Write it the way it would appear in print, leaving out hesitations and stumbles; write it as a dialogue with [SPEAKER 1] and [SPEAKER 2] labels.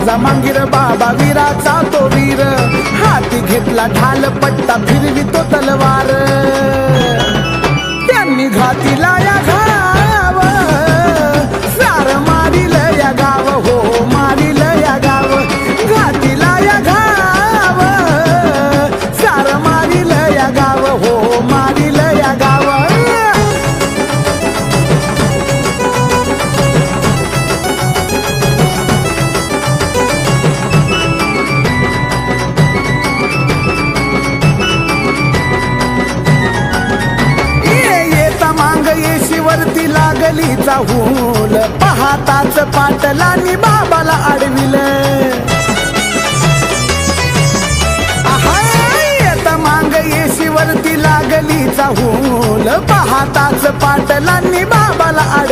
[SPEAKER 1] माझा मांगीर बाबा वीराचा तो वीर, हाती घेतला ढाल पट्टा फिरवितो तलवार, त्यांनी घातीला या घाव, सार मारिल या गाव, हो मारिल या गाव, घातीला या घाव, सार मारिल या गाव, हो मारिल या गाव. वरती लागलीचा हुल, पाहताच पाटलांनी बाबाला अडविल. आता मांग येशी वरती लागलीचा हुल, पाहताच पाटलांनी बाबाला अडविल.